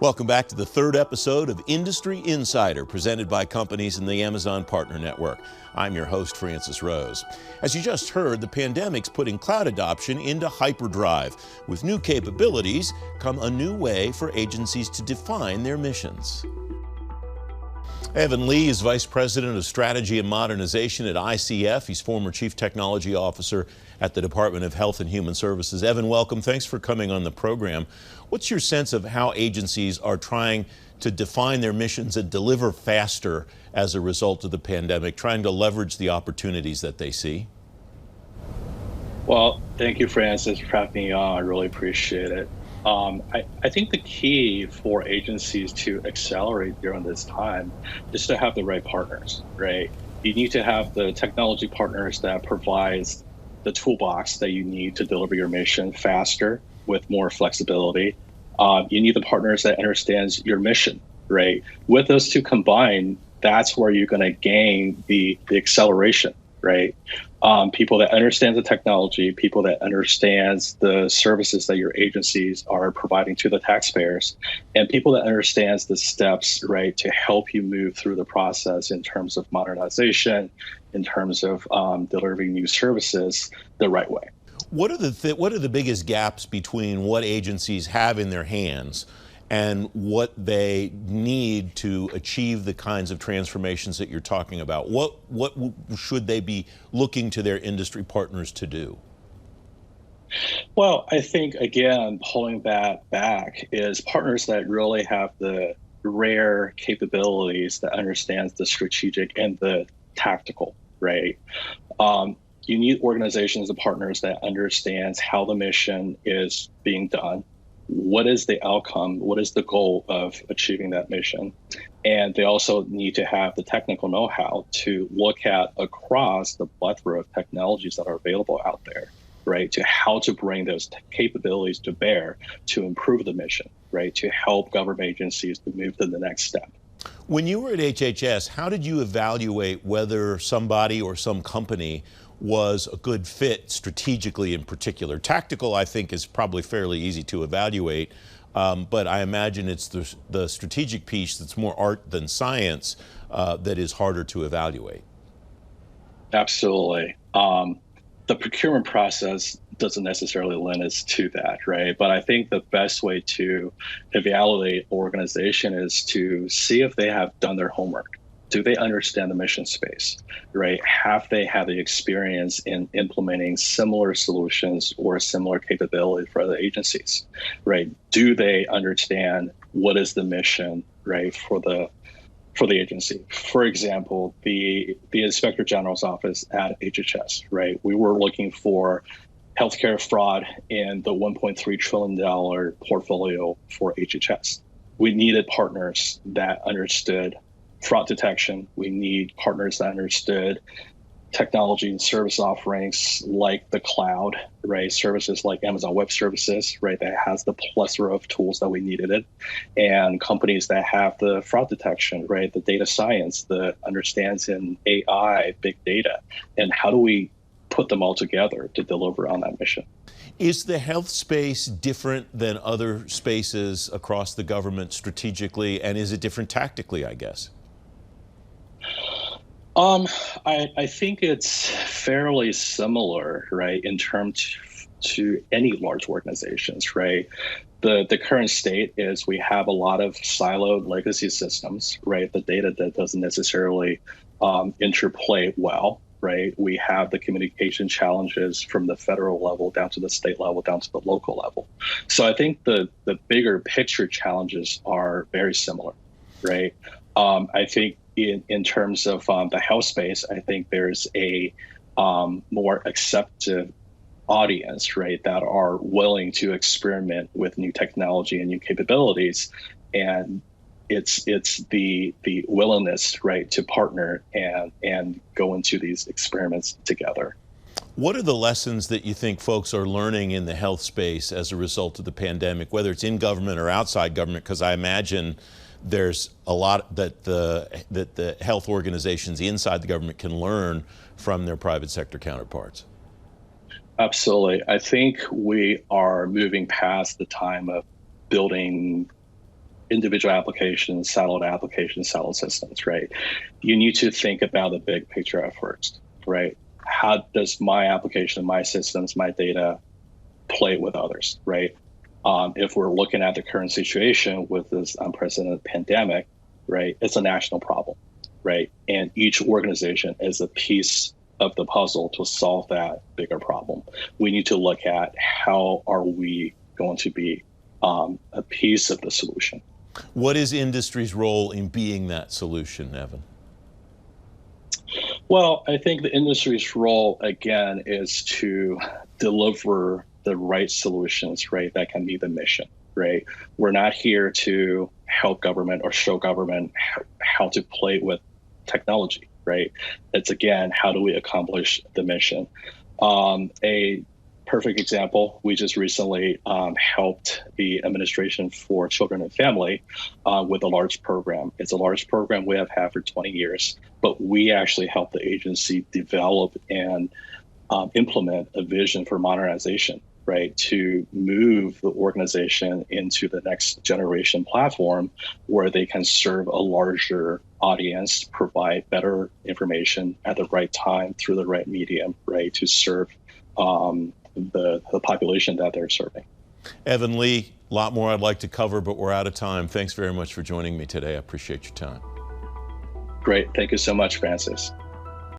Welcome back to the third episode of Industry Insider, presented by companies in the Amazon Partner Network. I'm your host, Francis Rose. As you just heard, the pandemic's putting cloud adoption into hyperdrive. With new capabilities come a new way for agencies to define their missions. Evan Lee is Vice President of Strategy and Modernization at ICF. He's former Chief Technology Officer at the Department of Health and Human Services. Evan, welcome. Thanks for coming on the program. What's your sense of how agencies are trying to define their missions and deliver faster as a result of the pandemic, trying to leverage the opportunities that they see? Well, thank you, Francis, for having me on. I really appreciate it. I think the key for agencies to accelerate during this time is to have the right partners, right? You need to have the technology partners that provides the toolbox that you need to deliver your mission faster with more flexibility. You need the partners that understands your mission, right? With those two combined, that's where you're going to gain the acceleration, right? People that understand the technology, people that understands the services that your agencies are providing to the taxpayers, and people that understands the steps, right, to help you move through the process in terms of modernization, in terms of delivering new services the right way. What are the biggest gaps between what agencies have in their hands and what they need to achieve the kinds of transformations that you're talking about? What should they be looking to their industry partners to do? Well, I think, again, pulling that back is partners that really have the rare capabilities that understands the strategic and the tactical, right? You need organizations and partners that understands how the mission is being done. What is the outcome? What is the goal of achieving that mission? And they also need to have the technical know-how to look at across the plethora of technologies that are available out there, right? To how to bring those capabilities to bear to improve the mission, right? To help government agencies to move to the next step. When you were at HHS, how did you evaluate whether somebody or some company was a good fit strategically in particular? Tactical, I think, is probably fairly easy to evaluate, but I imagine it's the strategic piece that's more art than science that is harder to evaluate. Absolutely. The procurement process doesn't necessarily lend us to that, right? But I think the best way to evaluate organization is to see if they have done their homework. Do they understand the mission space, right? Have they had the experience in implementing similar solutions or similar capability for other agencies, right? Do they understand what is the mission, right, for the agency? For example, the Inspector General's office at HHS, right? We were looking for healthcare fraud in the $1.3 trillion portfolio for HHS. We needed partners that understood fraud detection. We need partners that understood technology and service offerings like the cloud, right? Services like Amazon Web Services, right? That has the plethora of tools that we needed it. And companies that have the fraud detection, right? The data science, the understands in AI, big data. And how do we put them all together to deliver on that mission? Is the health space different than other spaces across the government strategically, and is it different tactically, I guess? I think it's fairly similar, right, in terms to any large organizations, right? The current state is we have a lot of siloed legacy systems, right? The data that doesn't necessarily interplay well, right? We have the communication challenges from the federal level down to the state level, down to the local level. So I think the bigger picture challenges are very similar, right? I think in terms of the health space, I think there's a more acceptive audience, right, that are willing to experiment with new technology and new capabilities. And it's the willingness, right, to partner and go into these experiments together. What are the lessons that you think folks are learning in the health space as a result of the pandemic, whether it's in government or outside government? Because I imagine there's a lot that the health organizations inside the government can learn from their private sector counterparts. Absolutely. I think we are moving past the time of building individual applications, siloed systems, right? You need to think about the big picture at first, right? How does my application, my systems, my data play with others, right? If we're looking at the current situation with this unprecedented pandemic, right, it's a national problem, right? And each organization is a piece of the puzzle to solve that bigger problem. We need to look at how are we going to be a piece of the solution. What is industry's role in being that solution, Evan? Well, I think the industry's role, again, is to deliver the right solutions, right, that can meet the mission, right? We're not here to help government or show government how to play with technology, right? It's, again, how do we accomplish the mission? A perfect example, we just recently helped the Administration for Children and Family with a large program. It's a large program we have had for 20 years, but we actually helped the agency develop and implement a vision for modernization, right, to move the organization into the next generation platform where they can serve a larger audience, provide better information at the right time through the right medium, right, to serve the population that they're serving. Evan Lee, a lot more I'd like to cover, but we're out of time. Thanks very much for joining me today. I appreciate your time. Great. Thank you so much, Francis.